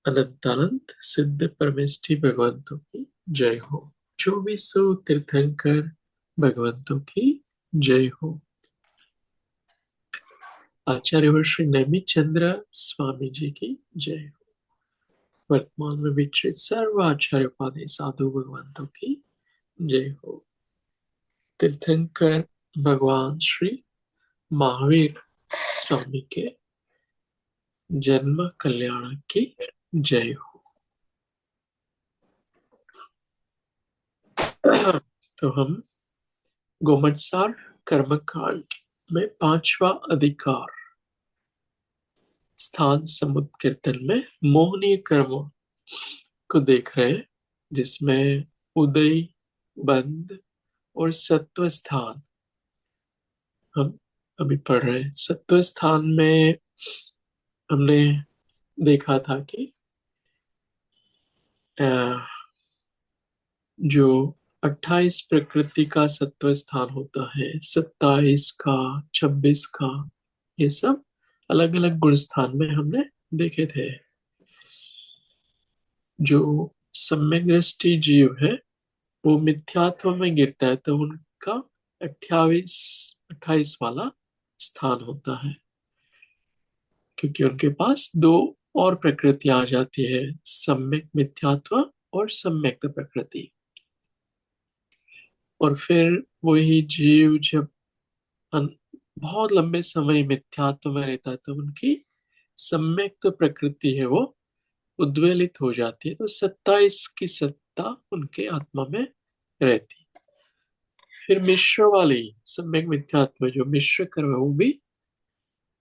अनंतानंत सिद्ध परमेष्ठी भगवंतों की जय हो। चौबीसों तीर्थंकर भगवंतों की जय हो। आचार्य श्री नैमित चंद्र स्वामी जी की जय हो। वर्तमान में विचरित सर्व आचार्य उपाधि साधु भगवंतों की जय हो। तीर्थंकर भगवान श्री महावीर स्वामी के जन्म कल्याण की जय हो। तो हम गोमतसार कर्मकांड में पांचवा अधिकार स्थान समुद्र कीर्तन में मोहनीय कर्मों को देख रहे हैं, जिसमें उदय, बंध और सत्व स्थान हम अभी पढ़ रहे हैं। सत्व स्थान में हमने देखा था कि अ, जो 28 प्रकृति का सत्व स्थान होता है, 27 का, 26 का, ये सब अलग अलग गुण स्थान में हमने देखे थे। जो सम्यक दृष्टि जीव है वो मिथ्यात्व में गिरता है, तो उनका 28 28 वाला स्थान होता है, क्योंकि उनके पास दो और प्रकृति आ जाती है, सम्यक मिथ्यात्व और सम्यक प्रकृति। और फिर वही जीव जब अन- बहुत लंबे समय मिथ्यात्व में रहता है, तो उनकी सम्यक प्रकृति है वो उद्वेलित हो जाती है, तो 27 की सत्ता उनके आत्मा में रहती है। फिर मिश्र वाली सम्यक मिथ्यात्व जो मिश्र कर्म है वो भी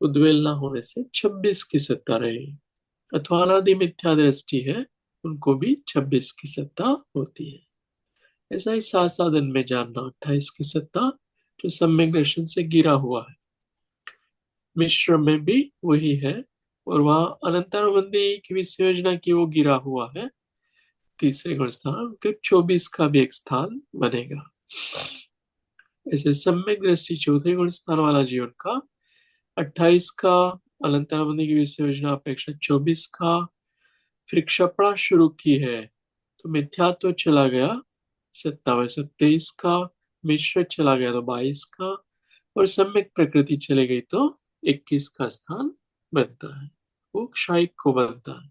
उद्वेल न होने से 26 की सत्ता रहेगी। अथवा अनादि मिथ्या दृष्टि है, उनको भी 26 की सत्ता होती है। ऐसा ही सात साधन में जानना 28 की सत्ता जो सम्यक दर्शन से गिरा हुआ है। मिश्र में भी वही है, और वहां अनंतानुबंधी की विषय योजना की वो गिरा हुआ है। तीसरे गुण स्थान के 24 का भी एक स्थान बनेगा। ऐसे सम्यक दृष्टि चौथे गुण स्थान वाला जीवन का 28 का, अलंतराबंदी की विषय योजना अपेक्षा 24 का। फिर क्षपणा शुरू की है तो मिथ्यात्व चला गया 27 का, मिश्र चला गया तो 22 का, और सम्यक प्रकृति चली गई तो 21 का स्थान बनता है, वो क्षायिक को बनता है।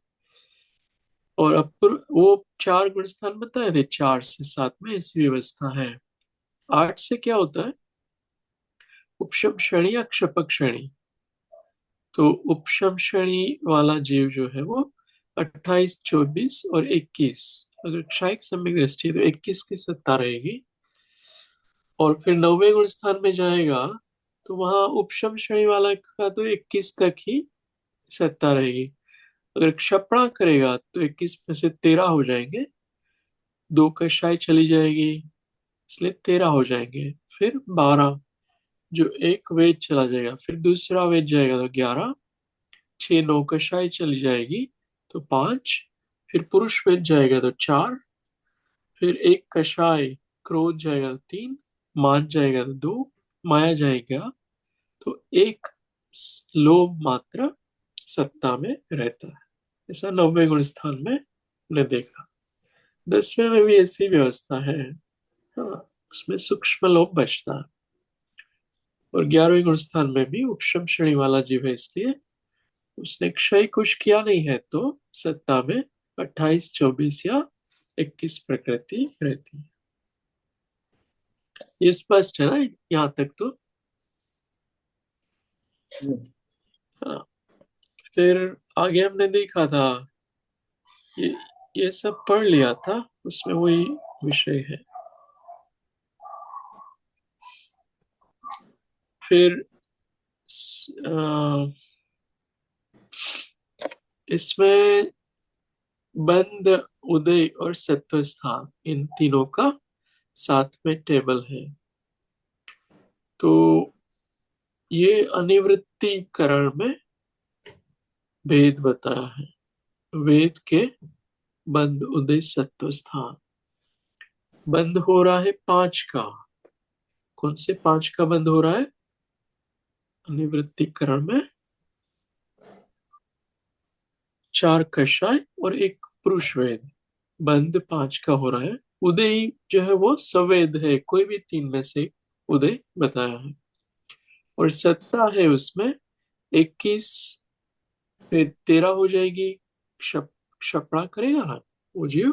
और अब वो चार गुण स्थान बताए थे, 4 से 7 में ऐसी व्यवस्था है। 8 से क्या होता है? उपशम श्रेणी या क्षपक श्रेणी। तो उपशम श्रेणी वाला जीव जो है वो 28, 24 और 21, अगर क्षायिक सम्यक दृष्टि है तो 21 की सत्ता रहेगी। और फिर 9वें गुण स्थान में जाएगा तो वहां उपशम श्रेणी वाला का तो 21 तक ही सत्ता रहेगी। अगर क्षपणा करेगा तो 21 में से 13 हो जाएंगे, दो कषाय चली जाएगी, इसलिए 13 हो जाएंगे। फिर 12, जो एक वेद चला जाएगा, फिर दूसरा वेद जाएगा तो 11, 6 नौकशाई चली जाएगी तो 5, फिर पुरुष वेद जाएगा तो 4, फिर एक कषाय क्रोध जाएगा तो 3, मान जाएगा तो 2, माया जाएगा तो 1, लोभ मात्र सत्ता में रहता है। ऐसा 9वें गुण स्थान में ने देखा। 10वें में भी ऐसी व्यवस्था है, हाँ, उसमें सूक्ष्म लोभ बचता है। और 11वें गुण स्थान में भी उपशम श्रेणी वाला जीव है, इसलिए उसने क्षय कुछ किया नहीं है, तो सत्ता में 28, 24 या 21 प्रकृति रहती है। ये स्पष्ट है ना यहाँ तक तो? हाँ। फिर आगे हमने देखा था, ये ये सब पढ़ लिया था, उसमें वही विषय है। फिर इसमें बंध, उदय और सत्व स्थान, इन तीनों का साथ में टेबल है। तो ये अनिवृत्तिकरण में भेद बताया है। वेद के बंध, उदय, सत्व स्थान बंद हो रहा है 5 का। कौन से 5 का बंद हो रहा है अनिवृत्तिकरण में? 4 कषाय और एक पुरुष वेद। बंध 5 का हो रहा है। उदय जो है वो सवेद है, कोई भी 3 में से उदय बताया है। और सत्ता है उसमें 21, फिर 13 हो जाएगी। क्षपणा करेगा ना वो जीव।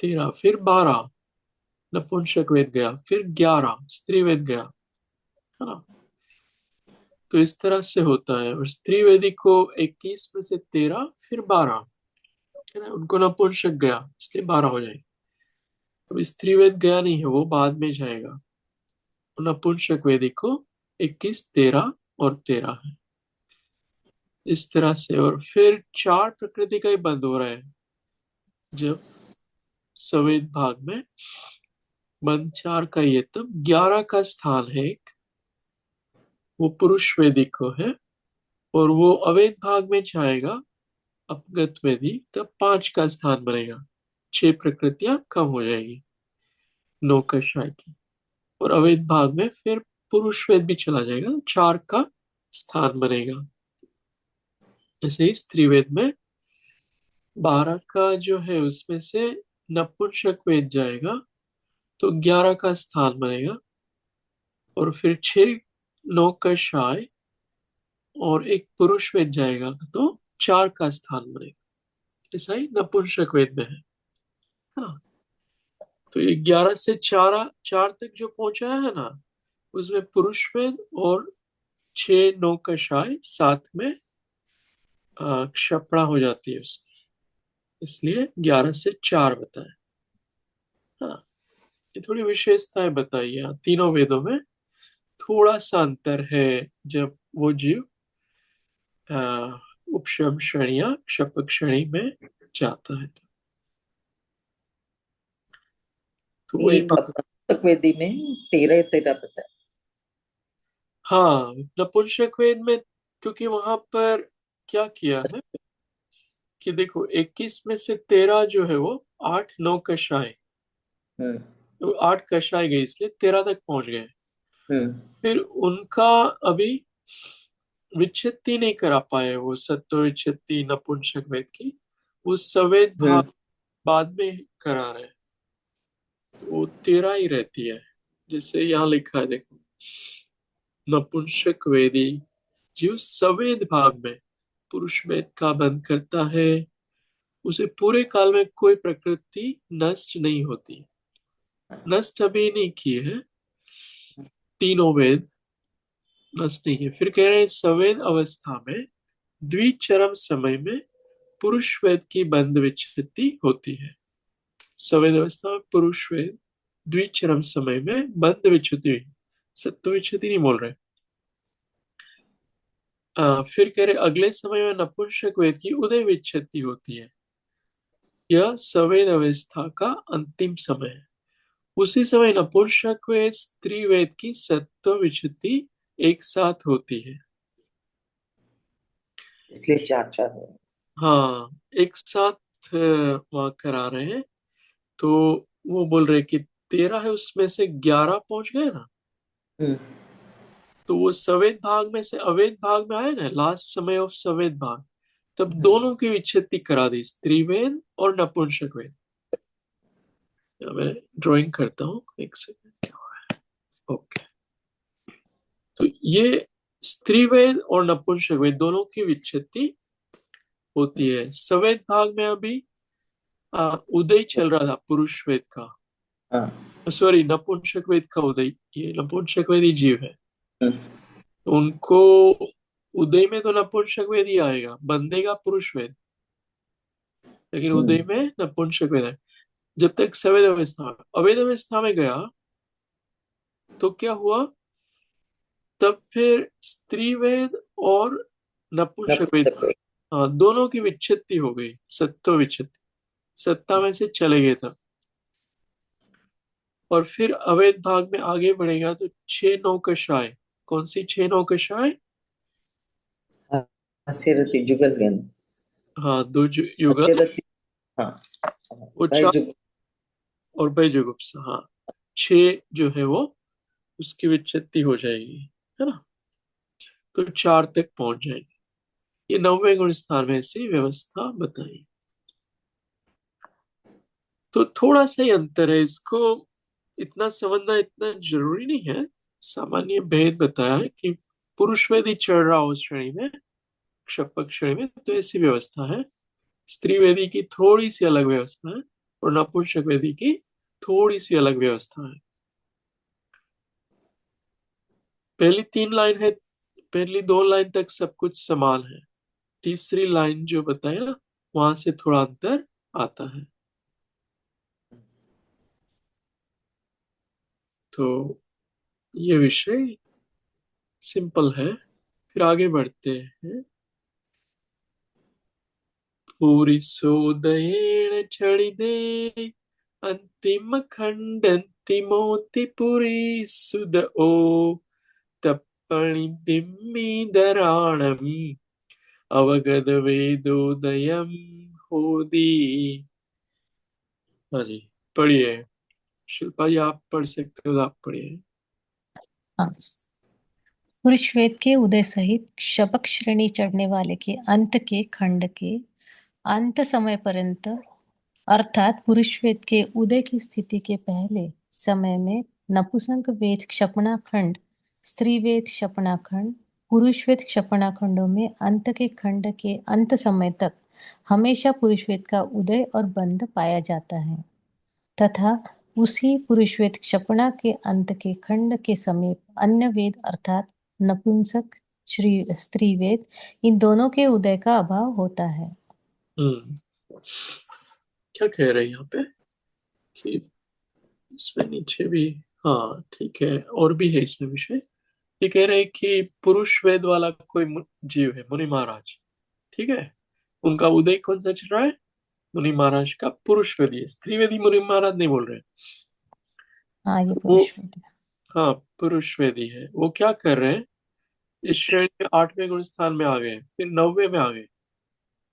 13 फिर 12 नपुंसक वेद गया, फिर 11 स्त्री वेद गया, है ना। तो इस तरह से होता है। और स्त्री वेदी को 21 में से 13 फिर 12, है ना, उनको नपुंसक गया इसलिए 12 हो जाएगी। अब स्त्री वेद गया नहीं है, वो बाद में जाएगा। नपुंसक वेदी को 21, 13 और 13 है इस तरह से। और फिर 4 प्रकृति का ही बंद हो रहा है। जब सवेद भाग में बंद 4 का ही है, तब 11 का स्थान है एक, वो पुरुष वेदी को है। और वो अवैध भाग में जाएगा अपगत वेदी, तब 5 का स्थान बनेगा। 6 प्रकृतियां कम हो जाएगी नौकरशाही की। और अवैध भाग में फिर पुरुष वेद भी चला जाएगा, 4 का स्थान बनेगा। ऐसे ही स्त्री वेद में 12 का जो है उसमें से नपुंसक वेद जाएगा, तो 11 का स्थान बनेगा। और फिर 6 नौकरशाही और एक पुरुष वेद जाएगा, तो 4 का स्थान बनेगा। ऐसा ही नपुंसक वेद में है। हाँ, तो ये 11 से 4 4 तक जो पहुंचा है ना, उसमें पुरुष वेद और 6 नौकरशाही साथ में क्षपणा हो जाती है उसकी, इसलिए 11 से 4 बताए। हाँ, ये थोड़ी विशेषताएं बताई है तीनों वेदों में। थोड़ा सा अंतर है जब वो जीव अ, उपशम श्रेणी या क्षपक श्रेणी में जाता है, तो ये वही बात। नपुंसक वेदी में 13 13 बताया। हाँ, नपुंसक वेद में, क्योंकि वहां पर क्या किया है कि देखो 21 में से 13 जो है वो 8 9 कषाय, हम्म। तो 8 कषाय गए इसलिए 13 तक पहुंच गए। हम्म। फिर उनका अभी विच्छेदी नहीं करा पाए वो सत्व विच्छेदी नपुंसक वेद की, वो सवेद हम्म। भाग बाद में करा रहे हैं। तो वो 13 ही रहती है, जैसे यहाँ लिखा है देखो। नपुंसक वेदी जो सवेद भाग में पुरुष वेद का बंध करता है, उसे पूरे काल में कोई प्रकृति नष्ट नहीं होती। नष्ट अभी नहीं किए हैं तीनों वेद, नष्ट नहीं है। फिर कह रहे हैं सवेद अवस्था में द्विचरम समय में पुरुष वेद की बंध विच्छेदी होती है। सवेद अवस्था में पुरुष वेद द्विचरम समय में बंध विच्छेदी हुई, सत्व विच्छेदी नहीं बोल रहे। फिर कह रहे अगले समय में नपुंसक वेद की उदय विच्छेदी होती है। यह सवेद अवस्था का अंतिम समय है। उसी समय नपुंसक वेद स्त्री वेद की सत्व विच्छेदी एक साथ होती है। इसलिए 4 4 है। हाँ, एक साथ वहाँ करा रहे हैं। तो वो बोल रहे कि 13 है उसमें से 11 पहुंच गए ना, हम्म। तो वो सवेद भाग में से अवैध भाग में आए ना, लास्ट समय ऑफ सवेद भाग, तब हम्म। दोनों की विच्छेदी करा दी, स्त्रीवेद और नपुंसक वेद। मैं ड्राइंग करता हूँ एक सेकंड। ओके, तो ये स्त्रीवेद और नपुंसक वेद दोनों की विच्छेदी होती है। सवेद भाग में अभी उदय चल रहा था पुरुष वेद का, हाँ। सॉरी नपुंसक वेद का उदय। ये नपुंसक वेद ही जीव है, हम्म। तो उनको उदय में तो नपुंसक वेद ही आएगा, बंदेगा पुरुष वेद, लेकिन हम्म। उदय में नपुंसक वेद है। जब तक सवेद अवस्था में, अवैध अवस्था में गया तो क्या हुआ, तब फिर स्त्री वेद और नपुंसक वेद, नपुंसक वेदी। हाँ, दोनों की विच्छेदी हो गई, सत्व विच्छेदी, सत्ता में से चले गए तब। और फिर अवैध भाग में आगे बढ़ेगा तो 6 नौकशाएं। कौन सी 6 नौकशाएं? हास्यरथी जुगल गेंद। हाँ, दो युगल, हास्यरथी। हाँ। वो भाई 4, जुग। और बैजुगुप्सा, हाँ, 6 जो है वो उसकी विच्छेदी हो जाएगी, है ना, तो 4 तक पहुंच जाएगी। ये 9वें गुण स्थान में ऐसी व्यवस्था बताई। तो थोड़ा सा ही अंतर है, इसको इतना समझना इतना जरूरी नहीं है। सामान्य भेद बताया है कि पुरुष वेदी चढ़ रहा हो श्रेणी में, क्षपक श्रेणी में, तो ऐसी व्यवस्था है। स्त्री वेदी की थोड़ी सी अलग व्यवस्था है, और नपुंसक वेदी की थोड़ी सी अलग व्यवस्था है। पहली 3 लाइन है, पहली 2 लाइन तक सब कुछ समान है। तीसरी लाइन जो बताया ना, वहां से थोड़ा अंतर आता है। तो ये विषय सिंपल है। फिर आगे बढ़ते हैं। पूरी सोदयेण छड़िदे अंतिम खंड अंतिमोति पुरी सुद ओ तप्पणि दिम्मी दराणम अवगत वेदोदयम होदी। हाँ जी, पढ़िए। शिल्पा जी आप पढ़ सकते हो तो आप पढ़िए। हाँ। पुरुष वेद के उदय सहित शपक श्रेणी चढ़ने वाले के अंत के खंड के अंत समय पर्यंत, अर्थात पुरुष वेद के उदय की स्थिति के पहले समय में नपुंसक वेद क्षपणा खंड, स्त्री वेद क्षपणा खंड, पुरुष वेद क्षपणा खंडों में अंत के खंड के अंत समय तक हमेशा पुरुष वेद का उदय और बंध पाया जाता है, तथा उसी पुरुष वेद क्षपणा के अंत के खंड के समीप अन्य वेद अर्थात नपुंसक स्त्री वेद, इन दोनों के उदय का अभाव होता है। क्या कह रहे हैं यहाँ पे कि इसमें नीचे भी, हाँ ठीक है, और भी है इसमें विषय। ये कह रहे हैं कि पुरुष वेद वाला कोई जीव है, मुनि महाराज, ठीक है। उनका उदय कौन सा चल रहा है? मुनि महाराज का पुरुष वेदी, स्त्री वेदी मुनि महाराज नहीं बोल रहे। हाँ, ये तो वो, पुरुष वेद है। हाँ पुरुष वेदी है। वो क्या कर रहे हैं, इस श्रेणी में 8वें गुण स्थान में आ गए, फिर 9वें में आ गए,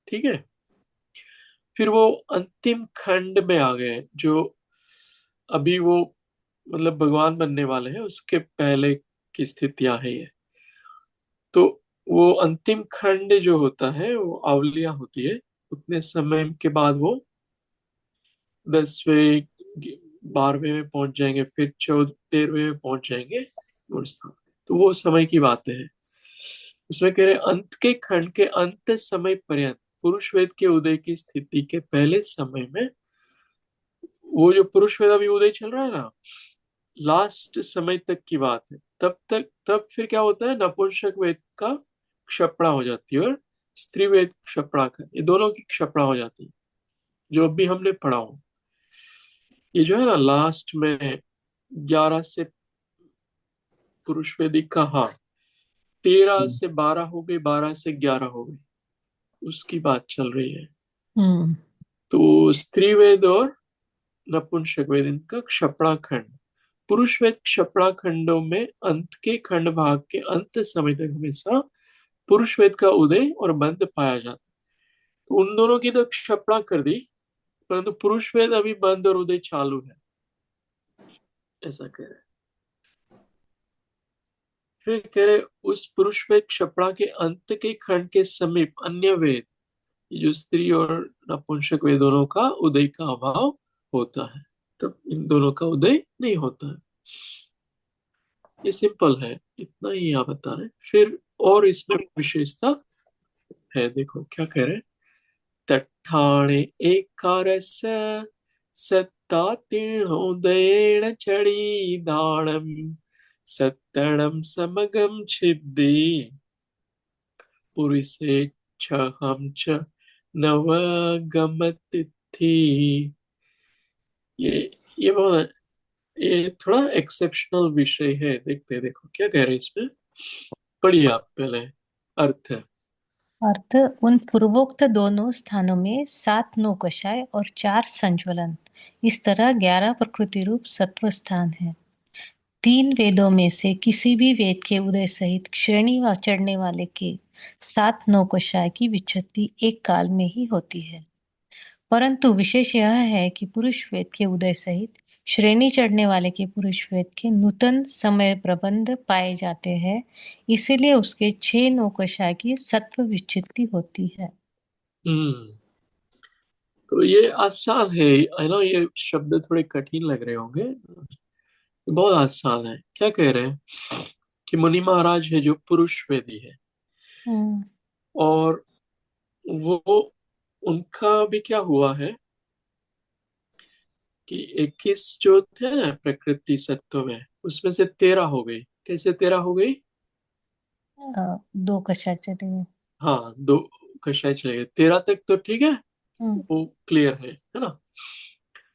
ठीक है। फिर वो अंतिम खंड में आ गए, जो अभी वो मतलब भगवान बनने वाले हैं उसके पहले की स्थितियां है ये। तो वो अंतिम खंड जो होता है वो अवलिया होती है। उतने समय के बाद वो 10वें 12वें में पहुंच जाएंगे, फिर 13वें में पहुंच जाएंगे गुण स्थान। तो वो समय की बातें हैं। उसमें कह रहे हैं, अंत के खंड के अंत समय पर्यंत पुरुष वेद के उदय की स्थिति के पहले समय में, वो जो पुरुष वेद अभी उदय चल रहा है ना, लास्ट समय तक की बात है। तब फिर क्या होता है, नपुंसक वेद का क्षपणा हो जाती है, और स्त्री वेद क्षपणा का, ये दोनों की क्षपणा हो जाती है, जो अभी हमने पढ़ा हो। ये जो है ना लास्ट में 11 से पुरुष वेदी का, हाँ 13 से 12 हो गई, 12 से 11 हो गई, उसकी बात चल रही है। हम्म। तो स्त्री वेद और नपुंसक वेद, इनका क्षपणा खंड, पुरुष वेद क्षपणा खंडों में अंत के खंड भाग के अंत समय तक हमेशा पुरुष वेद का उदय और बंध पाया जाता है। तो उन दोनों की तो क्षपणा कर दी, परंतु पुरुष वेद अभी बंध और उदय चालू है, ऐसा कह रहे हैं। फिर कह रहे, उस पुरुष वेद क्षपणा के अंत के खंड के समीप अन्य वेद, जो स्त्री और नपुंसक वेद दोनों का उदय का अभाव होता है, तब इन दोनों का उदय नहीं होता है। ये सिंपल है, इतना ही यहाँ बता रहे हैं। फिर और इसमें विशेषता है, देखो क्या कह रहे हैं। तट्ठाणे एकारस सत्तातीर्णोदयेन चढ़ीदाणम सत्तणम समगम छिद्दि पुरुषे छहम च नवगमतिथि। ये बहुत, ये थोड़ा एक्सेप्शनल विषय है। देखते हैं, देखो क्या कह रहे हैं इसमें, पढ़िए आप पहले अर्थ। अर्थ, उन पूर्वोक्त दोनों स्थानों में 7 नौकशाय और 4 संज्वलन, इस तरह 11 प्रकृति रूप सत्व स्थान है। 3 वेदों में से किसी भी वेद के उदय सहित श्रेणी व चढ़ने वाले के 7 नौकशाय की विच्छित्ति एक काल में ही होती है। परंतु विशेष यह है कि पुरुष वेद के उदय सहित श्रेणी चढ़ने वाले के पुरुष वेद के नूतन समय प्रबंध पाए जाते हैं, इसीलिए उसके 6 नौकशा की सत्व विच्छित्ति होती है। हम्म तो ये आसान है। आई नो ये शब्द थोड़े कठिन लग रहे होंगे, बहुत आसान है। क्या कह रहे हैं कि मुनि महाराज है जो पुरुष वेदी है, हम्म, और वो उनका भी क्या हुआ है कि 21 जो थे ना प्रकृति सत्व में, उसमें से 13 हो गई। कैसे 13 हो गई? 2 कशा चले गए। हाँ, दो कषाय चले गए। 13 तक तो ठीक है, हम्म, वो क्लियर है ना?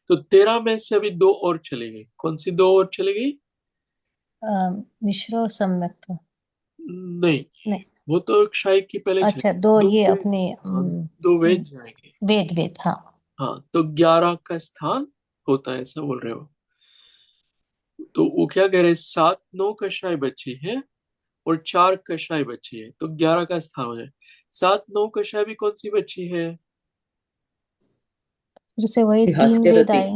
तो 13 में से अभी दो और चली गई। कौन सी दो और चली गई? अ, मिश्र और सम्यक। नहीं, नहीं, वो तो क्षय की पहले चली। अच्छा, 2 दो ये वेद, अपने हाँ, दो वेद जाएंगे। वेद वेद, हाँ। हाँ, तो 11 का स्थान होता है, ऐसा बोल रहे हो? तो वो क्या कह रहे हैं, 7 9 कषाय बची है और 4 कषाय बची है, तो 11 का स्थान हो जाए। 7 9 कषाय भी कौन सी बची है? फिर से वही 3 हास्य वेद रति। आए।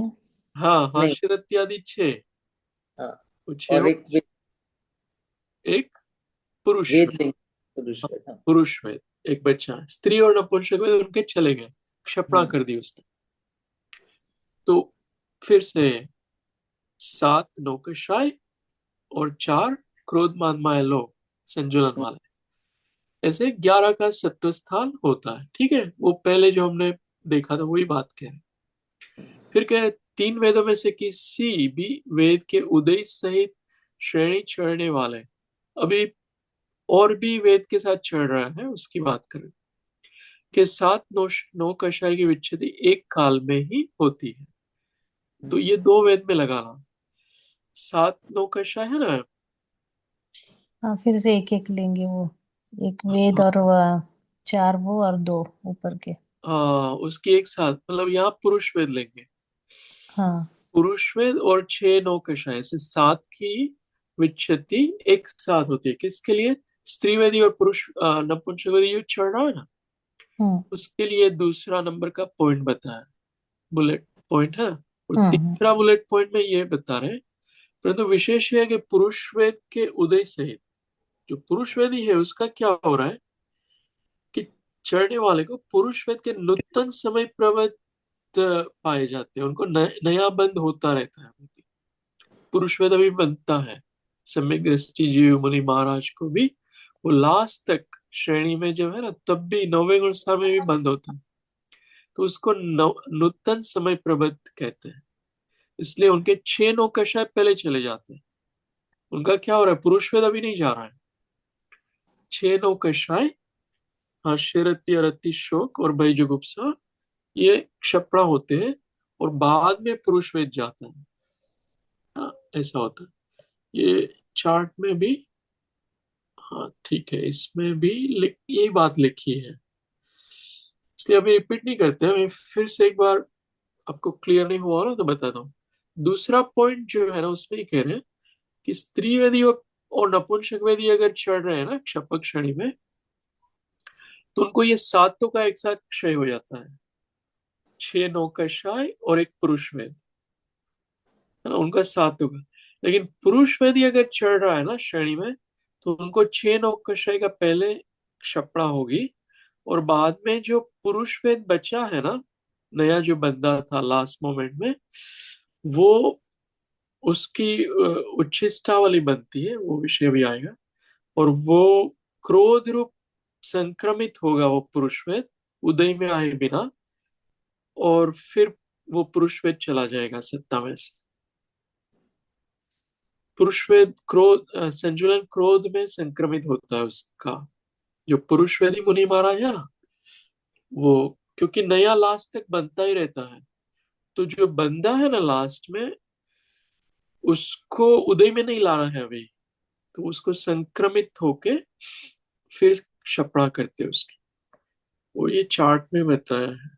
हाँ, नहीं। हास्यरथी आदि 6। हाँ। वो 6 और हो। एक वेद, एक पुरुष वेद वेद। लिंग पुरुष हाँ, वेद। हाँ। पुरुष वेद एक बच्चा है। स्त्री और नपुंसक वेद उनके चले गए, क्षपणा हम्म। कर दी उसने। तो फिर से 7 नौकशाय और 4 क्रोध मान माया लोभ संजुलन वाले, ऐसे 11 का सत्व स्थान होता है। ठीक है, वो पहले जो हमने देखा था वही बात कह रहे हैं। फिर कह रहे 3 वेदों में से किसी भी वेद के उदय सहित श्रेणी चढ़ने वाले, अभी और भी वेद के साथ चढ़ रहा है उसकी बात करें, के साथ नौ कषाय की विच्छेदी एक काल में ही होती है। तो ये दो वेद में लगाना। 7 नौ कषाय है ना? हाँ, फिर से एक एक लेंगे वो, एक वेद और 4 वो और 2 ऊपर के। हाँ, उसकी एक साथ, मतलब यहाँ पुरुष वेद लेंगे। हाँ। पुरुष वेद और 6 नौ कषाय से 7 की विच्छेदी एक साथ होती है। किसके लिए? स्त्री वेदी और पुरुष नपुंसक वेदी युद्ध चल रहा है ना, हम्म उसके लिए दूसरा नंबर का पॉइंट बताया, बुलेट पॉइंट है। और हम्म तीसरा बुलेट पॉइंट में ये बता रहे हैं, परंतु विशेष ये है कि पुरुष वेद के उदय सहित जो पुरुष वेदी है उसका क्या हो रहा है कि चढ़ने वाले को पुरुष वेद के नूतन समय प्रवृत्त पाए जाते हैं, उनको नया बंद होता रहता है। पुरुष वेद अभी बनता है। सम्यक दृष्टि जीव मुनि महाराज को भी वो लास्ट तक श्रेणी में जो है ना, तब भी 9वें गुण स्थान में भी बंद होता है। तो उसको नूतन समय प्रबद्ध कहते हैं। इसलिए उनके 6 नौ कषाय पहले चले जाते हैं। उनका क्या हो रहा है, पुरुष वेद अभी नहीं जा रहा है। 6 नौ कषाय, हाँ, शेरती अरति शोक और भयजुगुप्सा, ये क्षपणा होते हैं और बाद में पुरुष वेद जाता है। हाँ, ऐसा होता है ये चार्ट में भी। हाँ ठीक है, इसमें भी यही बात लिखी है, इसलिए अभी रिपीट नहीं करते हैं। मैं फिर से एक बार, आपको क्लियर नहीं हुआ ना तो बता दूं। दूसरा पॉइंट जो है ना, उसमें ये कह रहे हैं कि स्त्री वेदी और नपुंसक वेदी अगर चढ़ रहे हैं ना क्षपक श्रेणी में, तो उनको ये सातों का एक साथ क्षय हो जाता है। 6 नौकशाय और एक पुरुष वेद, है ना, उनका सातों का। लेकिन पुरुष वेदी अगर चढ़ रहा है ना श्रेणी में, तो उनको 6 नौकशाय का पहले क्षपणा होगी, और बाद में जो पुरुष वेद बचा है ना, नया जो बंदा था लास्ट मोमेंट में, वो उसकी उच्छिष्टा वाली बनती है, वो विषय भी आएगा। और वो क्रोध रूप संक्रमित होगा वो पुरुष वेद, उदय में आए बिना, और फिर वो पुरुष वेद चला जाएगा सत्ता में से। पुरुष वेद क्रोध संजुलन क्रोध में संक्रमित होता है उसका, जो पुरुष वेदी मुनि महाराज है ना, वो क्योंकि नया लास्ट तक बनता ही रहता है। तो जो बंदा है ना लास्ट में, उसको उदय में नहीं लाना है अभी, तो उसको संक्रमित होके फिर क्षपणा करते हैं उसकी। वो ये चार्ट में बताया है।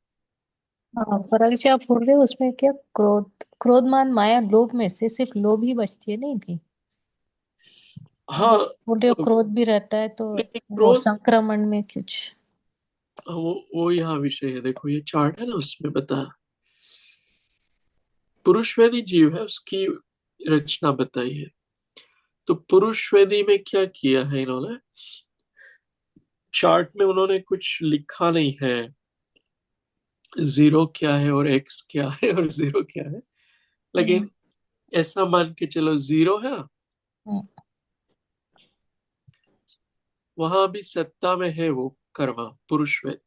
हाँ, पर अगर जो आप बोल रहे हो उसमें क्या, क्रोधमान माया लोभ में से सिर्फ लोभ ही बचती है, नहीं थी? हाँ, बोल रहे हो क्रोध भी रहता है, तो नहीं, वो क्रोध, संक्रमण में कुछ। वो यहाँ विषय है। देखो ये चार्ट है ना, उसमें बताया पुरुषवेदी जीव है, उसकी रचना बताई है। तो पुरुषवेदी में क्या किया है इन्होंने, चार्ट में उन्होंने कुछ लिखा नहीं है, जीरो क्या है और एक्स क्या है और जीरो क्या है, लेकिन ऐसा मान के चलो जीरो है ना, हम्म, वहां भी सत्ता में है वो कर्मा पुरुषवेद,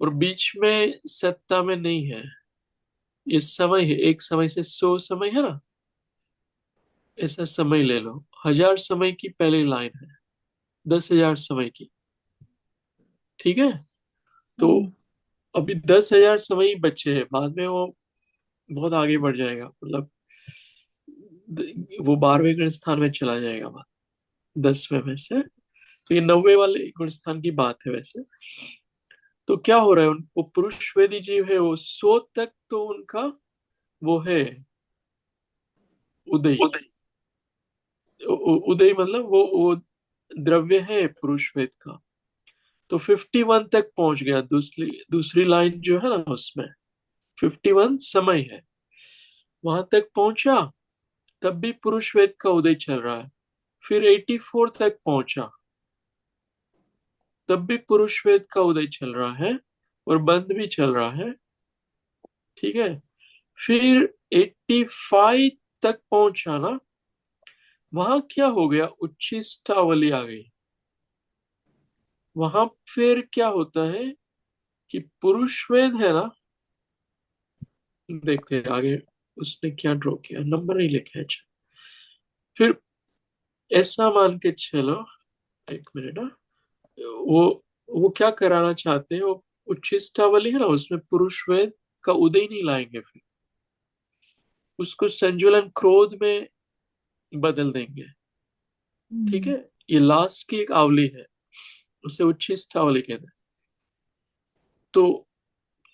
और बीच में सत्ता में नहीं है, ये समय है, एक समय से 100 समय है ना, ऐसा समय ले लो, 1000 समय की पहली लाइन है, 10,000 समय की, ठीक है। तो हम्म, अभी 10,000 समय ही बचे हैं, बाद में वो बहुत आगे बढ़ जाएगा, मतलब वो 12वें गुण स्थान में चला जाएगा बाद 10वें में से। तो ये 90 वाले गुण स्थान की बात है वैसे। तो क्या हो रहा है, वो पुरुषवेदी जीव है, वो 100 तक तो उनका वो है उदय, उदय मतलब वो द्रव्य है पुरुषवेद का। तो 51 तक पहुंच गया, दूसरी दूसरी लाइन जो है ना उसमें 51 समय है, वहां तक पहुंचा, तब भी पुरुषवेद का उदय चल रहा है। फिर 84 तक पहुंचा, तब भी पुरुषवेद का उदय चल रहा है और बंद भी चल रहा है, ठीक है। फिर 85 तक पहुंचा ना, वहां क्या हो गया, उच्छिष्टावली आ गई। वहां फिर क्या होता है कि पुरुषवेद है ना, देखते हैं आगे उसने क्या ड्रॉ किया, नंबर नहीं लिखे, अच्छा। फिर ऐसा मान के चलो, एक मिनट ना, वो वो क्या कराना चाहते हैं, वो उच्छिष्टावली है ना, उसमें पुरुषवेद का उदय नहीं लाएंगे, फिर उसको संजुलन क्रोध में बदल देंगे, ठीक हम्म, है। ये लास्ट की एक आवली है, उसे उच्छिष्टावली कहते हैं। तो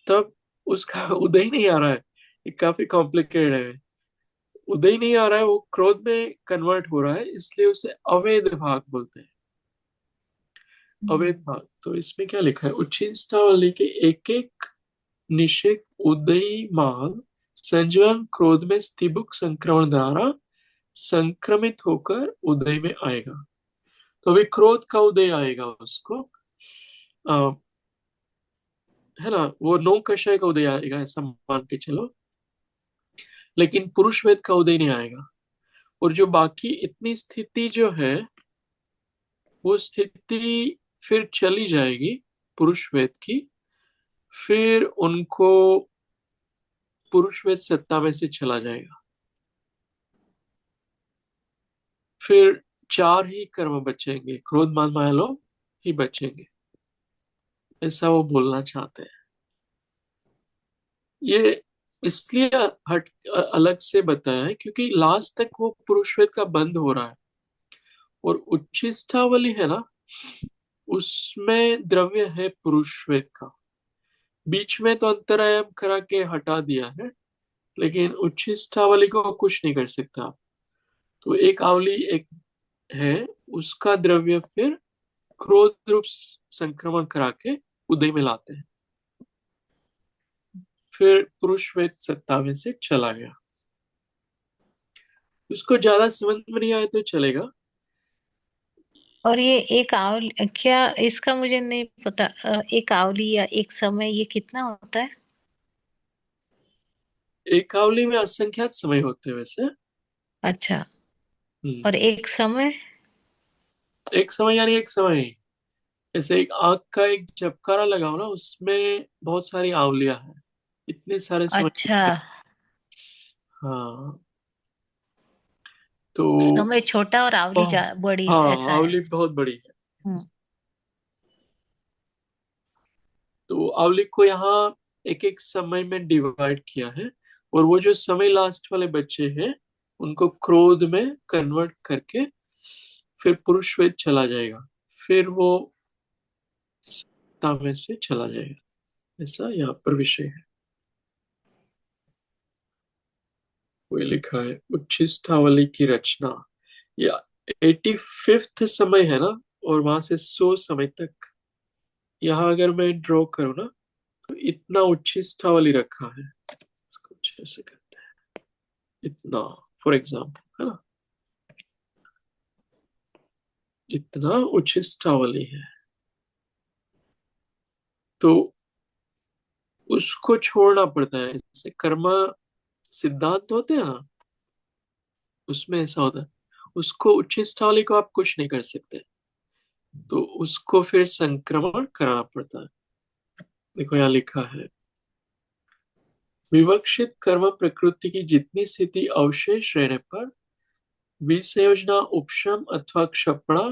तब उसका उदय नहीं आ रहा है, ये काफी कॉम्प्लिकेटेड है, उदय नहीं आ रहा है, वो क्रोध में कन्वर्ट हो रहा है, इसलिए उसे अवैध भाग बोलते हैं। हम्म, अवैध भाग, तो इसमें क्या लिखा है, उच्छिष्टावली के एक एक निषेक उदयमान संजलन क्रोध में स्थिबुक संक्रमण द्वारा संक्रमित होकर उदय में आएगा। तो अभी क्रोध का उदय आएगा उसको, आ, है ना, वो नौ कषाय का उदय आएगा ऐसा मान के चलो, लेकिन पुरुष वेद का उदय नहीं आएगा। और जो बाकी इतनी स्थिति जो है, वो स्थिति फिर चली जाएगी पुरुष वेद की, फिर उनको पुरुष वेद सत्ता में से चला जाएगा, फिर 4 ही कर्म बचेंगे, क्रोध मान माया लोभ ही बचेंगे, ऐसा वो बोलना चाहते हैं। ये इसलिए हट अलग से बताया है क्योंकि लास्ट तक वो पुरुष वेद का बंद हो रहा है, और उच्छिष्टावली है ना, उसमें द्रव्य है पुरुष वेद का, बीच में तो अंतरायम करा के हटा दिया है, लेकिन उच्छिष्टावली को कुछ नहीं कर सकता आप। तो एक आवली एक है, उसका द्रव्य फिर क्रोध रूप संक्रमण करा के उदय में लाते हैं, फिर पुरुष वेद सत्ता में से चला गया। उसको ज्यादा समझ में नहीं आया तो चलेगा। और ये एक आवली क्या, इसका मुझे नहीं पता, एक आवली या एक समय ये कितना होता है? एक आवली में असंख्यात समय होते हैं वैसे। अच्छा। हम्म। और एक समय? एक समय यानी एक समय ही। जैसे एक आग का एक झपकारा लगाओ ना, उसमें बहुत सारी आवलियां हैं, इतने सारे समय अच्छा, होते हैं। हाँ। तो समय छोटा और आवली हाँ, बड़ी, हाँ ऐसा है? आवली बहुत बड़ी है। हम्म, तो आवली को यहाँ एक एक समय में डिवाइड किया है, और वो जो समय लास्ट वाले बच्चे हैं, उनको क्रोध में कन्वर्ट करके फिर पुरुष वेद चला जाएगा, फिर वो सत्ता में से चला जाएगा, ऐसा यहाँ पर विषय है। वो लिखा है उच्छिष्टावली की रचना, या 85th समय है ना, और वहां से 100 समय तक, यहाँ अगर मैं ड्रॉ करूँ ना, तो इतना उच्छिष्टावली रखा है, इसको अच्छे से कर इतना, फॉर एग्जाम्पल, है ना, इतना उच्छिष्टावली है, तो उसको छोड़ना पड़ता है। जैसे कर्म सिद्धांत होते हैं ना, उसमें ऐसा होता है, उसको उच्छिष्टावली को आप कुछ नहीं कर सकते, तो उसको फिर संक्रमण कराना पड़ता है। देखो यहाँ लिखा है, विवक्षित कर्म प्रकृति की जितनी स्थिति अवशेष रहने पर विसंयोजना उपशम अथवा क्षपणा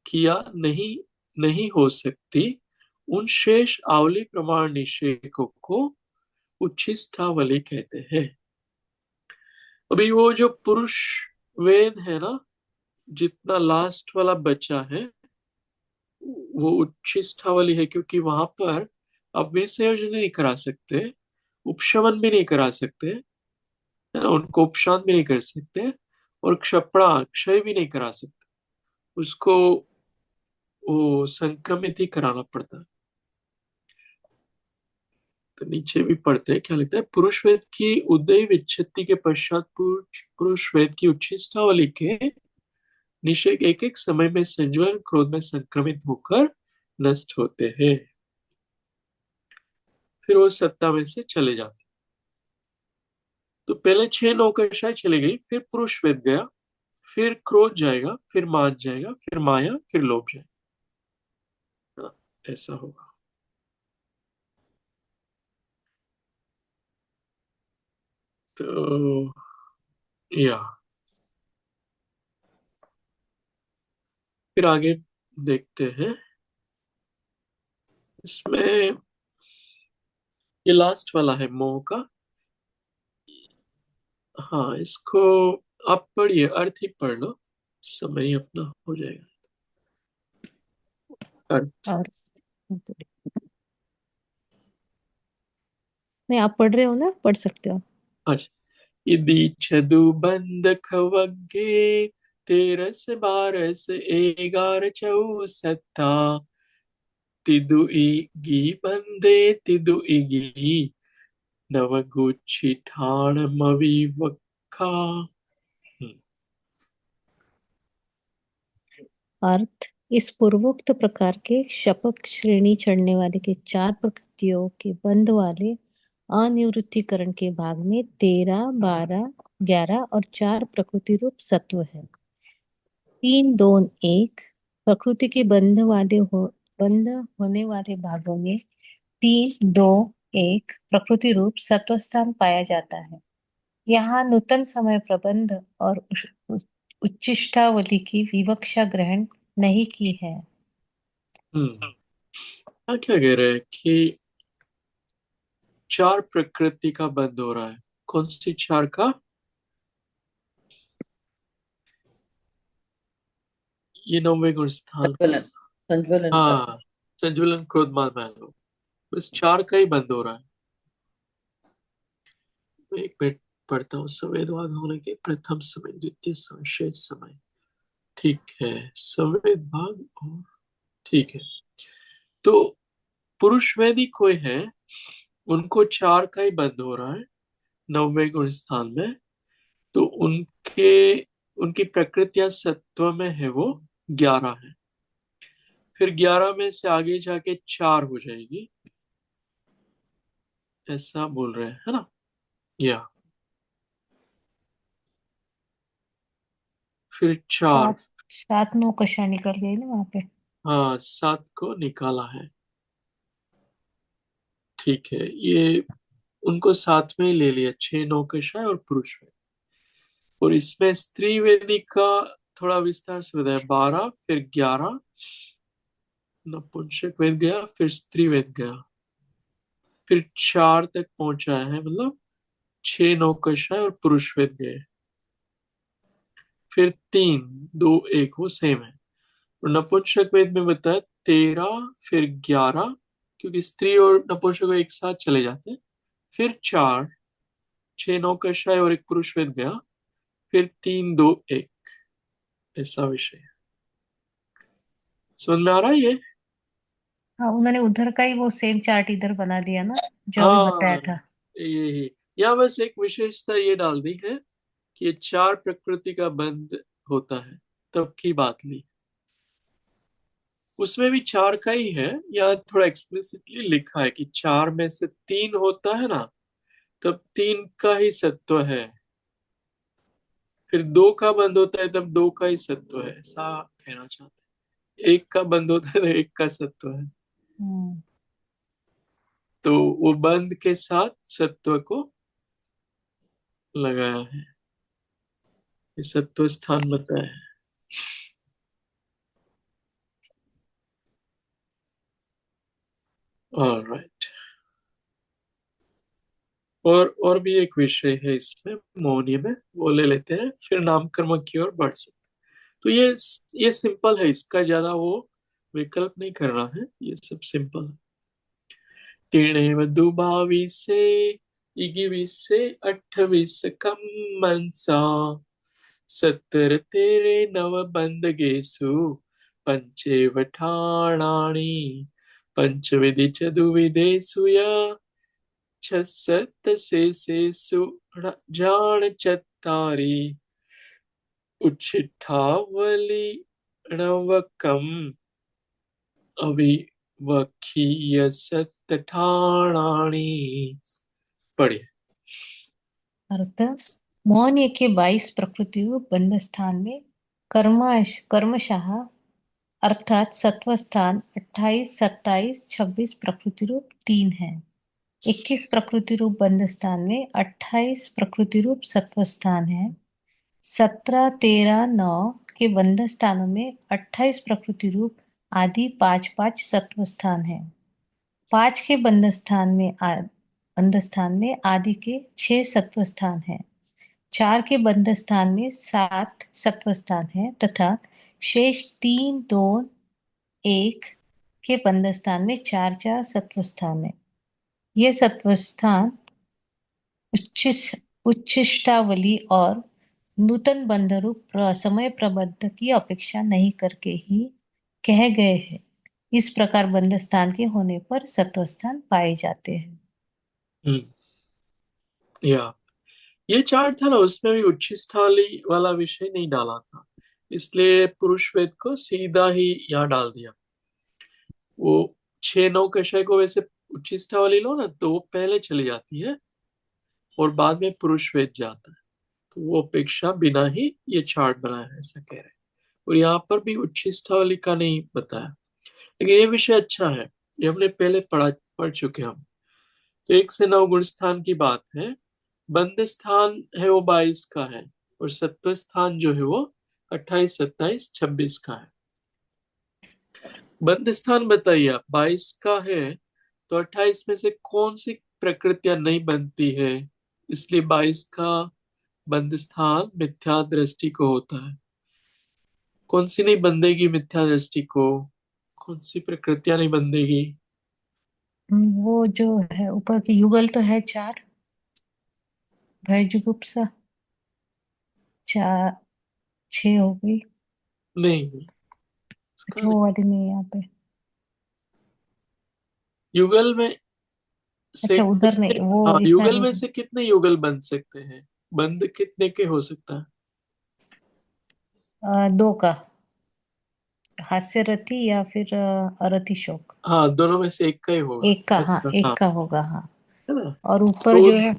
किया नहीं नहीं हो सकती, उन शेष आवली प्रमाण निषेधों को उच्छिष्टावली कहते हैं। अभी वो जो पुरुष वेद है ना, जितना लास्ट वाला बचा है, वो उच्छिष्टावली है, क्योंकि वहां पर आप विसंयोजन नहीं करा सकते, उपशमन भी नहीं करा सकते, है ना, उनको उपशांत भी नहीं कर सकते, और क्षपणा क्षय भी नहीं करा सकते, उसको वो संक्रमित ही कराना पड़ता है। तो नीचे भी पढ़ते हैं, क्या लिखता है, पुरुष वेद की उदय विच्छित्ति के पश्चात पुरुष वेद की उच्छिष्टावली के निषेध एक एक समय में संज्वलन क्रोध में संक्रमित होकर नष्ट होते हैं, फिर वो सत्ता में से चले जाते। तो पहले 6 नौकरशाही चली गई, फिर पुरुष वेद गया, फिर क्रोध जाएगा, फिर मान जाएगा, फिर माया, फिर लोभ जाएगा। हाँ, ऐसा होगा। तो या फिर आगे देखते हैं, इसमें ये लास्ट वाला है मोह का। हाँ, इसको आप पढ़िए, अर्थ ही पढ़ लो, समय ही अपना हो जाएगा। अर्थ। और नहीं, आप पढ़ रहे हो ना, पढ़ सकते हो। अच्छा, यदि छदु बंद खवगे तेरस बारस एगार चौसत्ता तिदु इगी बंदे तिदु इगी नवगुच्छी ठाण मवि वक्खा। अर्थ, इस पूर्वोक्त प्रकार के शपथ श्रेणी चढ़ने वाले के 4 प्रकृतियों के बंध वाले अनिवृत्तिकरण के भाग में 13, 12, 11 और 4 प्रकृति रूप सत्व है। 3, 2, 1 प्रकृति के बंध होने वाले भागों में 3, 2, 1 प्रकृति रूप सत्व स्थान पाया जाता है। यहाँ नूतन समय प्रबंध और उच्छिष्टावली की विवक्षा ग्रहण नहीं की है। हम्म, क्या कह रहे हैं कि 4 प्रकृति का बंद हो रहा है, कौन सी 4 का? ये 9वें गुण स्थान। संज्वलन, संज्वलन का। हाँ, संजुलन क्रोध मान लो, बस 4 का ही बंद हो रहा है। मैं एक मिनट पढ़ता हूँ, संवेद भाग होने के प्रथम समय द्वितीय समय शेष समय। ठीक है, संवेद भाग और ठीक है। तो पुरुष वैदी कोई है, उनको 4 का ही बंद हो रहा है 9वें गुण स्थान में। तो उनके उनकी प्रकृतियां सत्व में है, वो 11 है, फिर 11 में से आगे जाके 4 हो जाएगी, ऐसा बोल रहे हैं, है ना? या फिर 4। 7 नौकशा निकल गई ना वहां पे। हाँ, 7 को निकाला है, ठीक है, ये उनको साथ में ही ले लिया, 6 नौकशा और पुरुष वेद। और इसमें स्त्री वेदी का थोड़ा विस्तार से बताया, 12 फिर 11, नपुंसक वेद गया, फिर स्त्री वेद गया, फिर 4 तक पहुंचा है, मतलब 6 नौकशा और पुरुष वेद गए, फिर 3, 2, 1 वो सेम है। और नपुंसक वेद में बताया 13 फिर 11, क्योंकि स्त्री और नपुंसक एक साथ चले जाते हैं, फिर 4, 6 नौकशा और एक पुरुष वेद गया, फिर 3, 2, 1, ऐसा विषय है। समझ में आ रहा है ये? हाँ, उन्होंने उधर का ही वो सेम चार्ट इधर बना दिया ना, जो अभी बताया हाँ, था। ये यहाँ बस एक विशेषता ये डाल दी है कि ये चार प्रकृति का बंध होता है, तब की बात ली। उसमें भी चार का ही है, या थोड़ा एक्सप्लिसिटली लिखा है कि चार में से तीन होता है ना, तब तीन का ही सत्व है। फिर दो का बंद होता है तब दो का ही सत्व है, ऐसा कहना चाहते हैं। एक का बंद होता है तो एक का सत्व है। हम्म। तो वो बंद के साथ सत्व को लगाया है, ये सत्व स्थान बताया है। ऑलराइट। और भी एक विषय है इसमें, मौनी में, वो ले लेते हैं, फिर नामकर्म की ओर बढ़ सकते। तो ये सिंपल है, इसका ज्यादा वो विकल्प नहीं करना है, ये सब सिंपल है। तिणे दुभाविसे इगिविसे अठविस कम मनसा सत्तर तेरे नव बंदगेसु पंचेवठाणानि पंचविधि चतुर्विधेषु य छसत्तसेषु जान चत्तारि उच्छिष्टावली णवकम अविवक्षीय सत्ताणानि। पढ़िए। अर्थ, मौन के 22 प्रकृति रूप बंध स्थान में कर्मशः अर्थात सत्व स्थान 28, 27, 26 प्रकृति रूप 3 है। 21 प्रकृति रूप बंध स्थान में 28 प्रकृति रूप सत्व स्थान है। 17, 13, 9 के बंध स्थानों में 28 प्रकृति रूप आदि 5 सत्व स्थान है। 5 के बंध स्थान में आदि के 6 सत्व स्थान है। 4 के बंध स्थान में 7 सत्व स्थान है तथा शेष 3, 2, 1 के बंध स्थान में 4 सत्व स्थान है। ये सत्व स्थान उच्छिष्टावली और नूतन बंध रूप समय प्रबंध की अपेक्षा नहीं करके ही कह गए हैं। इस प्रकार बंध स्थान के होने पर सत्व स्थान पाए जाते हैं। या ये चार्ट था ना, उसमें भी उच्छिष्टावली वाला विषय नहीं डाला था, इसलिए पुरुष वेद को सीधा ही यहाँ डाल दिया। वो 6-9 कषाय को वैसे उच्छिष्टावली लो ना, तो वो पहले चली जाती है और बाद में पुरुष वेद जाता है, तो वो अपेक्षा बिना ही ये चार्ट बनाया है, ऐसा कह रहे हैं। और यहाँ पर भी उच्छिष्टावली का नहीं बताया, लेकिन ये विषय अच्छा है, ये हमने पहले पढ़ चुके हम। तो 1 से 9 गुण स्थान की बात है। बंद स्थान है वो 22 का है, और सत्व स्थान जो है वो 28, 27, 26 का है। बंद स्थान बताइए आप, 22 का है तो 28 में से कौन सी प्रकृतियां नहीं बनती है, इसलिए 22 का बंद स्थान मिथ्या दृष्टि को होता है। कौन सी नहीं बंधेगी मिथ्या दृष्टि को, कौन सी प्रकृतियां नहीं बंधेगी? वो जो है ऊपर की युगल तो है 4, भय जुगुप्सा 4, 6 हो गई। नहीं, इसका अच्छा, वो वाली नहीं है यहाँ पे। युगल में से अच्छा, उधर कितने, नहीं, वो हाँ, इतना युगल नहीं में था। से कितने युगल बन सकते हैं? बंद कितने के हो सकता है? 2 का, हास्य रति या फिर अरति शोक। हाँ, दोनों में से एक का ही होगा। एक का, हाँ, अच्छा, एक हाँ, का होगा, हाँ। है ना। और ऊपर तो जो है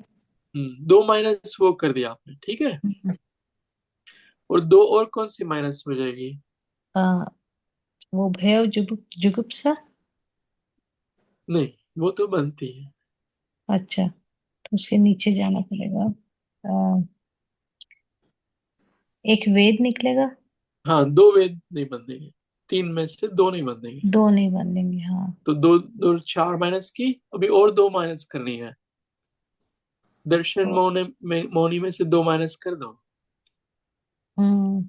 2 माइनस वो कर दिया आपने, ठीक है। और दो और कौन सी माइनस हो जाएगी? अ, वो भय जुगुप्सा। नहीं, वो तो बनती है। अच्छा, तो उसके नीचे जाना पड़ेगा। अ, एक वेद निकलेगा। हाँ, 2 वेद नहीं बंधेंगे, 3 में से 2 नहीं बंधेंगे। 2 नहीं बनेंगे, हाँ। तो दो दो 4 माइनस की, अभी और 2 माइनस करनी है। दर्शन तो मौनी में से 2 माइनस कर दो। हम्म,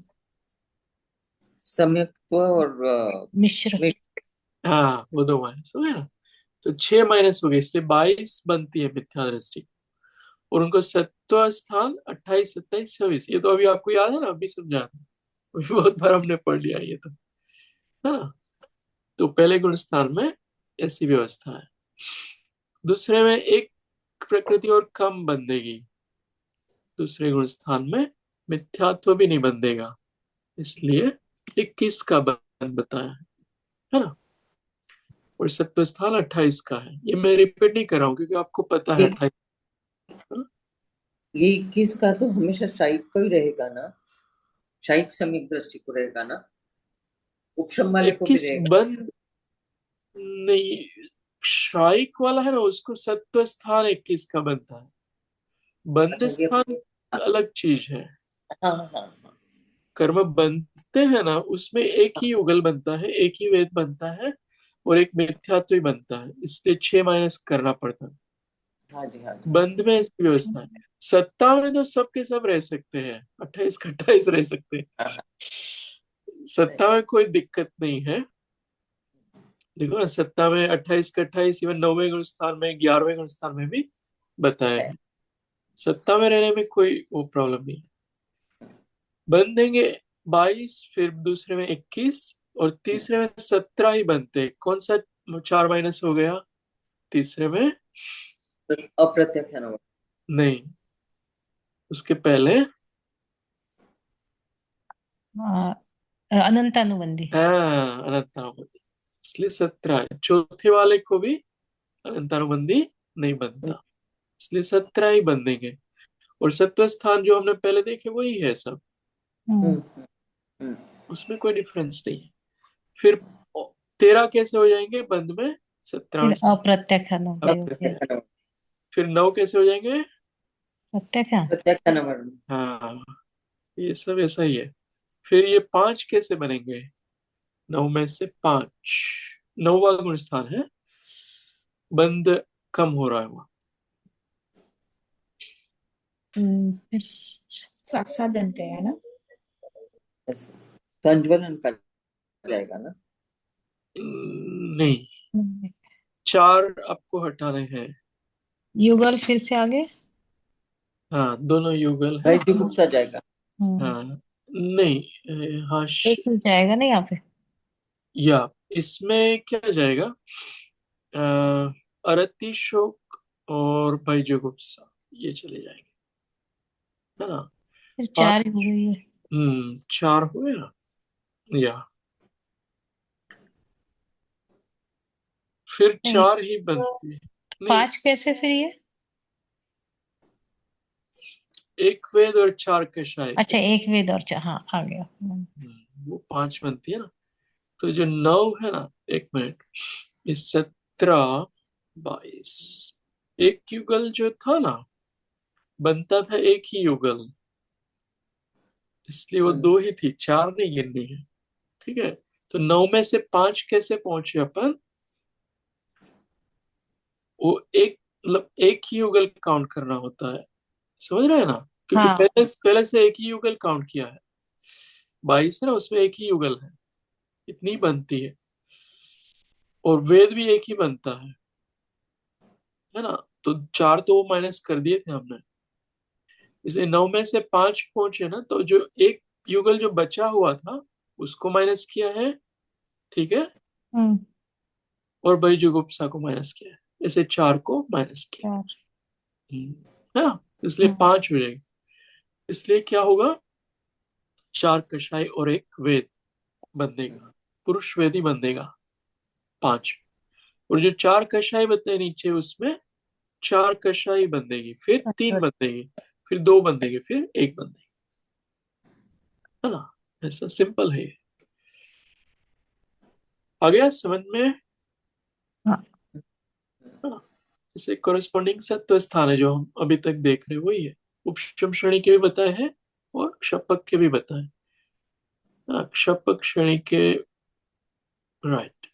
सम्यक्त्व और मिश्र। हाँ, वो 2 माइनस हो गया ना, तो 6 माइनस हो गए, इसलिए 22 बनती है मिथ्या दृष्टि। और उनको सत्व स्थान 28, 27, 26, ये तो अभी आपको याद है ना, अभी समझा था, अभी बहुत बार हमने पढ़ लिया ये तो, है ना। तो पहले गुण स्थान में ऐसी व्यवस्था है। दूसरे में एक प्रकृति और कम बंधेगी, दूसरे गुण स्थान में मिथ्यात्व भी नहीं बंधेगा, इसलिए 21 का बंध बताया है ना। और सत्व स्थान 28 का है। ये मैं रिपीट नहीं कर रहा हूँ क्योंकि आपको पता है ये 28। ये 21 का तो हमेशा शाइक को ही रहेगा ना, शाइक सम्यक दृष्टि को रहेगा ना, उपशम वाले को भी 21 रहेगा। बंध नहीं, क्षायिक वाला है ना, उसको सत्व स्थान 21 का बनता है। बंध अच्छा ये, स्थान अलग चीज है। हाँ हाँ हाँ। कर्म बनते हैं ना, उसमें एक ही युगल बनता है, एक ही वेद बनता है, और एक मिथ्यात्व ही बनता है, इसलिए 6 करना पड़ता है। हाँ जी हाँ जी। बंध में इसकी व्यवस्था है। सत्ता में तो सबके सब रह सकते हैं, 28 का 28 रह सकते हैं। हाँ, हाँ, सत्ता में कोई दिक्कत नहीं है। देखो ना, सत्ता में 28 का 28, इवन 9वें गुण स्थान में, 11वें गुण स्थान में भी बताए है। हैं। सत्ता में रहने में कोई वो प्रॉब्लम नहीं है। बंधेंगे 22, फिर दूसरे में 21, और तीसरे में 17 ही बनते हैं। कौन सा 4 हो गया तीसरे में? तो अप्रत्यक्ष है ना। नहीं, उसके पहले अनंतानुबंधी। हाँ, अनंतानुबंधी, इसलिए 17 है। चौथे वाले को भी अनंतानुबंधी नहीं बनता, इसलिए 17 ही बंधेंगे। और सत्व स्थान जो हमने पहले देखे वही है सब, हम्म, हम्म हम्म उसमें कोई डिफरेंस नहीं है। फिर 13 कैसे हो जाएंगे बंद में? 17 फिर अप्रत्यक्ष अनुभव हो गया। अप्रत्यक्ष है ना। फिर 9 कैसे हो जाएंगे? प्रत्यक्ष। प्रत्यक्ष है ना। हाँ, ये सब ऐसा ही है। फिर ये 5 कैसे बनेंगे? 9 में से 5, 9वां गुण स्थान है, बंद कम हो रहा है वहाँ। फिर साधन का है ना। संज्वलन का जाएगा ना। नहीं, हम्म, 4 आपको हटाने हैं। युगल फिर से आगे। हाँ, दोनों युगल है। वैदिक गुप्सा जाएगा। हाँ, नहीं, हाँ, एक ही जाएगा ना यहाँ पे। या इसमें क्या जाएगा? अरति शोक और भाईजोगुप्सा, ये चले जाएंगे, है ना। फिर पांच, 4 हो गई है। 4 हुए ना, या फिर नहीं, 4 ही बनती है। नहीं, 5 कैसे फिर ये। एक वेद और 4 कषाय। अच्छा, एक वेद और हाँ आ गया। वो 5 बनती है ना। तो जो 9 है ना, एक मिनट, ये 17, 22, एक युगल जो था ना, बनता था एक ही युगल, इसलिए वो हम्म 2 ही थी, 4 नहीं गिननी है। ठीक है। तो 9 में से 5 कैसे पहुंचे अपन? वो एक, मतलब एक ही युगल काउंट करना होता है, समझ रहे हैं ना, क्योंकि हाँ। पहले पहले से एक ही युगल काउंट किया है। 22 है ना, उसमें एक ही युगल है, इतनी बनती है। और वेद भी एक ही बनता है ना। तो 4 तो माइनस कर दिए थे हमने, इसलिए 9 में से 5 पहुंचे ना, तो जो एक युगल जो बचा हुआ था उसको माइनस किया है। ठीक है। हम्म। और भाईजुगुप्सा को माइनस किया है, ऐसे 4 को माइनस किया। 4। है ना, इसलिए 5 हो जाएगी। इसलिए क्या होगा? 4 कषाय और एक वेद बंधेगा, पुरुष वेद ही बंधेगा 5। और जो 4 कषाय बनते हैं नीचे, उसमें 4 कषाय बंधेगी, फिर 3 बंधेगी, फिर 2 बंधेगी, फिर 1 बंधेगी, है ना। ऐसा सिंपल है ये। आ गया समझ में? हाँ। है ना। इसे कोरेस्पॉन्डिंग सत्व स्थान है जो हम अभी तक देख रहे हैं, वही है। उपशम श्रेणी के भी बताए हैं और क्षपक के भी बताए, है ना। क्षपक श्रेणी के, राइट,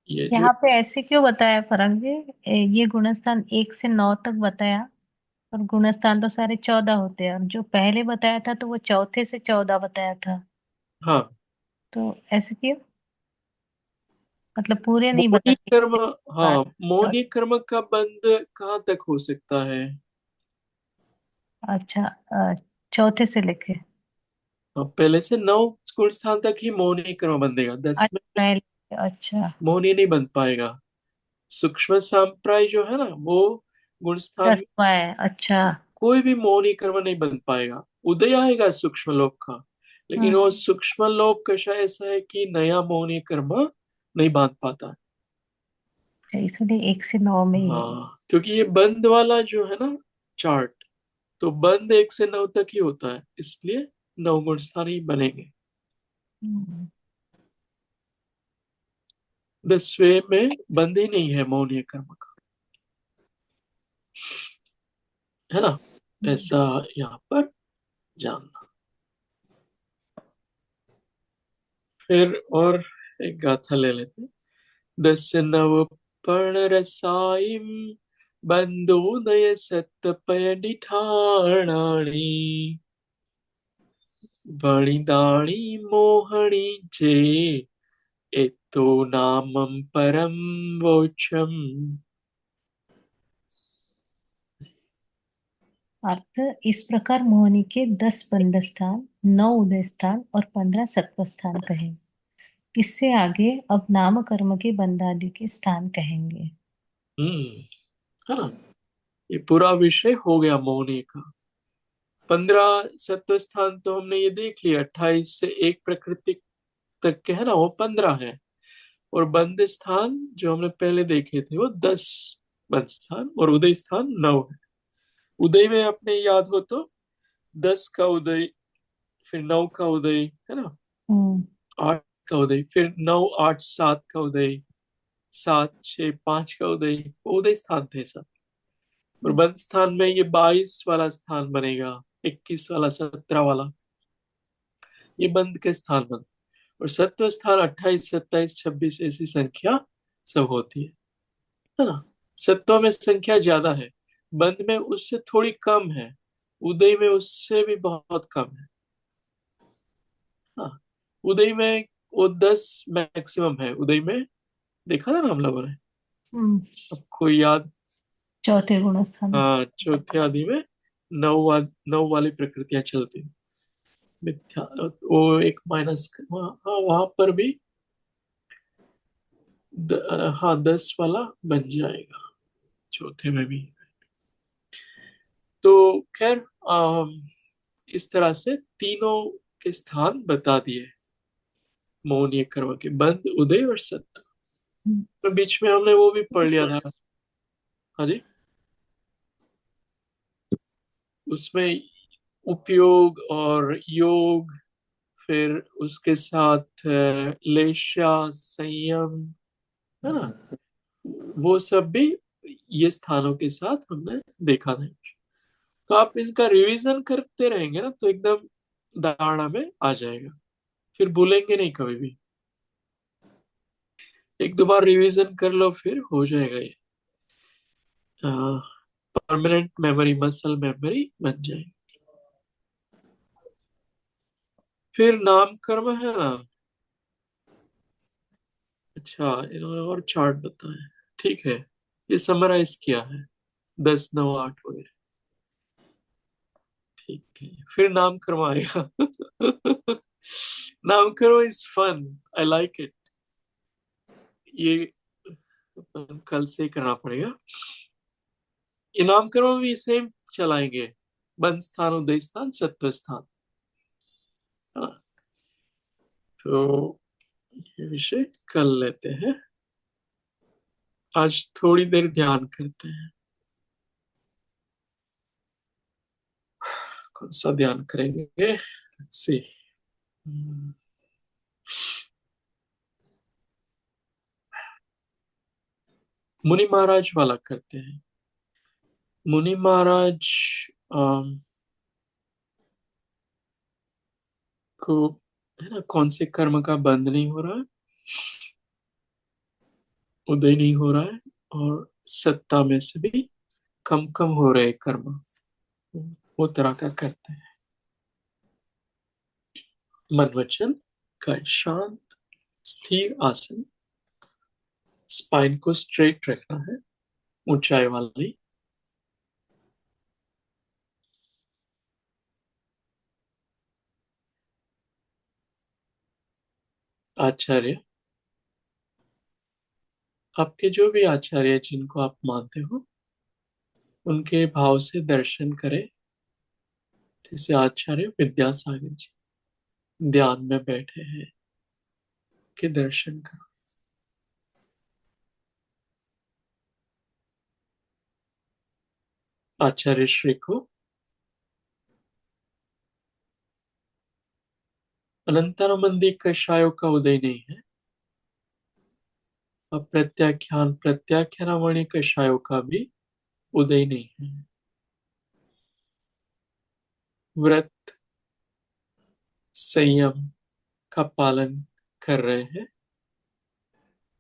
ये जो, यहाँ पे ऐसे क्यों बताया फरंग जी। ये गुणस्थान 1 से 9 तक बताया, और गुणस्थान तो सारे 14 होते हैं, और जो पहले बताया था तो वो चौथे से 14 बताया था। हाँ, तो ऐसे क्यों, मतलब पूरे नहीं मोहिनी बताते कर्म, हाँ, बाद। मोहिनी कर्म का बंध कहाँ तक हो सकता है? अच्छा, चौथे से लेके। पहले से 9 स्कूल स्थान तक ही मोहिनी कर्म बंधेगा, 10 अच्छा में पहले, अच्छा। मोहिनी नहीं बन पाएगा। सूक्ष्म सांप्राय जो है ना, वो गुण स्थान में 10वां है, अच्छा। कोई भी मोहिनी कर्म नहीं बन पाएगा। उदय आएगा सूक्ष्म लोक का, लेकिन वो हम्म। सूक्ष्म लोक कैसा ऐसा है कि नया मोहनीय कर्म नहीं बांध पाता है। अच्छा, इसलिए 1 से 9 में ही है। हाँ, क्योंकि ये बंद वाला जो है ना चार्ट, तो बंद 1 से 9 तक ही होता है, इसलिए 9 गुण स्थान ही बनेंगे। हम्म। 10वें में बंद ही नहीं है मौनीय कर्म का, है ना, ऐसा यहाँ पर जानना। फिर और एक गाथा ले लेते हैं। 10 नव पर्ण रसाइम बंदोदय सत्पय निठाणाणी वणिदाणी मोहणी जे एतो नामं परम वोचम। अर्थ, इस प्रकार मोहिनी के 10 बंध स्थान, 9 उदय स्थान और 15 सत्व स्थान कहे। इससे आगे अब नाम कर्म के बंध आदि के स्थान कहेंगे। है ना, ये पूरा विषय हो गया मौनी का। 15 सत्व स्थान तो हमने ये देख लिया, 28 से एक प्रकृति तक के है ना, वो 15 है। और बंद स्थान जो हमने पहले देखे थे वो 10 बंद स्थान, और उदय स्थान 9 है। उदय में अपने याद हो तो 10 का उदय, फिर 9 का उदय, है ना, हम्म। 8 का उदय, फिर 9 8 7 का उदय, 7 6 5 का उदय, वो उदय स्थान थे सब। और बंद स्थान में ये 22 वाला स्थान बनेगा, 21 वाला, 17 वाला, ये बंद के स्थान बन। और सत्व स्थान 28 27 26 ऐसी संख्या सब होती है ना। सत्व में संख्या ज्यादा है, बंद में उससे थोड़ी कम है, उदय में उससे भी बहुत कम है। हाँ, उदय में वो 10 मैक्सिमम है उदय में, देखा था ना हम लोगों ने। हम्म। आपको याद? चौथे गुण स्थान। हाँ, चौथे आदि में 9 वाली प्रकृतियां चलती हैं। मिथ्या, वो एक माइनस, हाँ वहां पर भी हाँ 10 वाला बन जाएगा चौथे में भी। तो खैर, इस तरह से तीनों के स्थान बता दिए, मौनीय कर्म के, बंद उदय और सत्य। हम्म। तो बीच में हमने वो भी पढ़ लिया था। हाँ जी, उसमें उपयोग और योग, फिर उसके साथ लेशा संयम, है ना, वो सब भी ये स्थानों के साथ हमने देखा था। तो आप इनका रिवीजन करते रहेंगे ना तो एकदम धारणा में आ जाएगा, फिर भूलेंगे नहीं कभी भी। एक दो बार रिवीजन कर लो फिर हो जाएगा ये, परमानेंट मेमोरी, मसल मेमोरी बन जाएगी। फिर नाम कर्म है ना। अच्छा, इन्होंने और चार्ट बताया, ठीक है, ये समराइज किया है, 10 9 8 वगैरह, ठीक है। फिर नाम कर्म आएगा। नाम कर्म is fun, I like it. ये अपन कल से ही करना पड़ेगा। ये नाम कर्म भी सेम चलाएंगे, बंद स्थान उदय स्थान सत्व स्थान, हाँ। तो ये विषय कल लेते हैं, आज थोड़ी देर ध्यान करते हैं। कौन सा ध्यान करेंगे? सी, मुनि महाराज वाला करते हैं। मुनि महाराज अम, को, है ना, कौन से कर्म का बंध नहीं हो रहा है, उदय नहीं हो रहा है, और सत्ता में से भी कम कम हो रहे कर्म, वो तरह का करते हैं। मन वचन का शांत स्थिर आसन, स्पाइन को स्ट्रेट रखना है, ऊंचाई वाली। आचार्य, आपके जो भी आचार्य जिनको आप मानते हो उनके भाव से दर्शन करें, जैसे आचार्य विद्यासागर जी ध्यान में बैठे हैं कि दर्शन करो। आचार्य श्री को अनंतानुबंधी कषायों का उदय नहीं है, और प्रत्याख्यानावणी कषायों का भी उदय नहीं है। व्रत संयम का पालन कर रहे हैं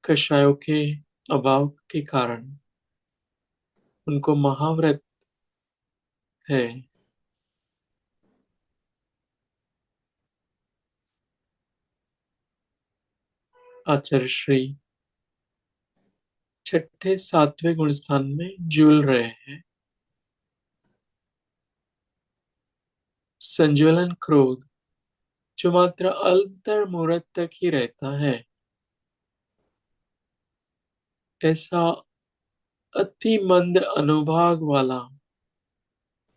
कषायों के अभाव के कारण। उनको महाव्रत है। आचार्य श्री छठे सातवें गुणस्थान में झूल रहे हैं। संज्वलन क्रोध जो मात्र अंतर मुहूर्त तक ही रहता है, ऐसा अति मंद अनुभाग वाला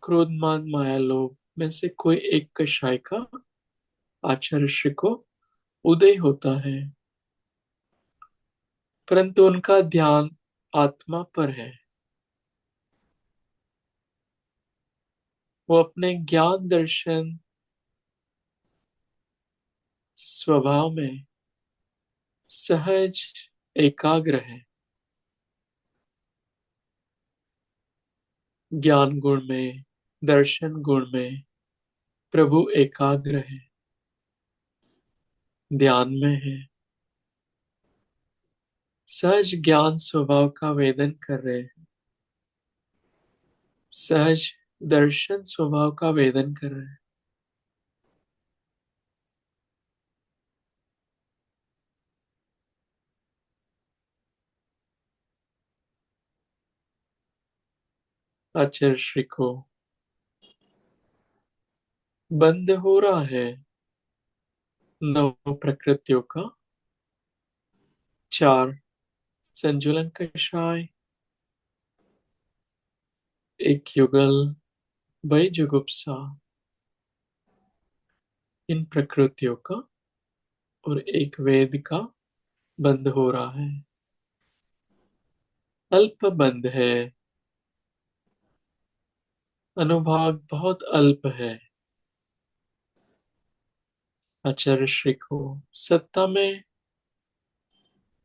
क्रोधमान माया लोभ में से कोई एक कषाय का आचार्य श्री को उदय होता है, परंतु उनका ध्यान आत्मा पर है। वो अपने ज्ञान दर्शन स्वभाव में सहज एकाग्र है। ज्ञान गुण में, दर्शन गुण में प्रभु एकाग्र है, ध्यान में है, सहज ज्ञान स्वभाव का वेदन कर रहे हैं, सहज दर्शन स्वभाव का वेदन कर रहे हैं। आचार्य श्री को बंद हो रहा है नव प्रकृतियों का चार संजुलन कषाय, एक युगल, जुगुप्सा, इन प्रकृतियों का और एक वेद का बंद हो रहा है। अल्प बंद है, अनुभाग बहुत अल्प है। आचार्य श्री को सत्ता में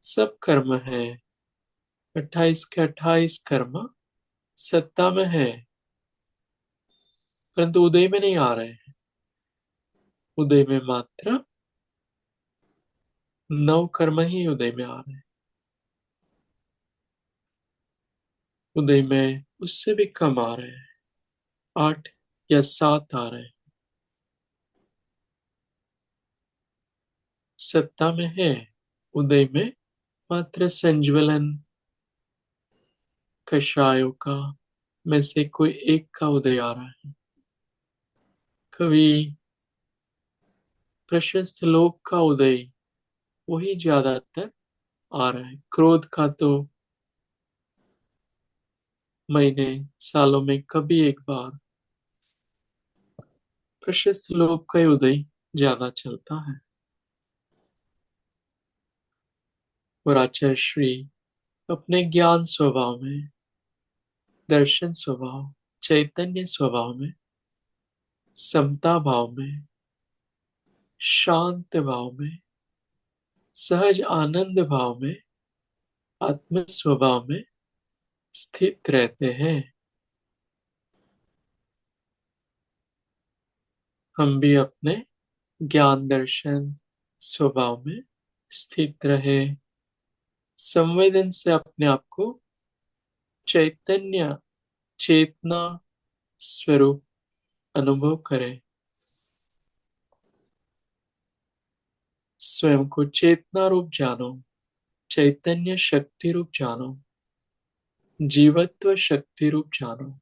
सब कर्म है, 28 के 28 कर्म सत्ता में है, परंतु उदय में नहीं आ रहे हैं। उदय में मात्र 9 कर्म ही उदय में आ रहे हैं। उदय में उससे भी कम आ रहे हैं, 8 या 7 आ रहे हैं। सत्ता में है, उदय में मात्र संज्वलन कषायों का में से कोई एक का उदय आ रहा है। कभी प्रशस्त लोक का उदय वही ज्यादातर आ रहा है। क्रोध का तो महीने सालों में कभी एक बार, प्रशस्त लोक का उदय ज्यादा चलता है। और आचार्य श्री अपने ज्ञान स्वभाव में, दर्शन स्वभाव, चैतन्य स्वभाव में, समता भाव में, शांत भाव में, सहज आनंद भाव में, आत्म स्वभाव में स्थित रहते हैं। हम भी अपने ज्ञान दर्शन स्वभाव में स्थित रहे, संवेदन से अपने आप को चैतन्य चेतना स्वरूप अनुभव करें। स्वयं को चेतना रूप जानो, चैतन्य शक्ति रूप जानो, जीवत्व शक्ति रूप जानो।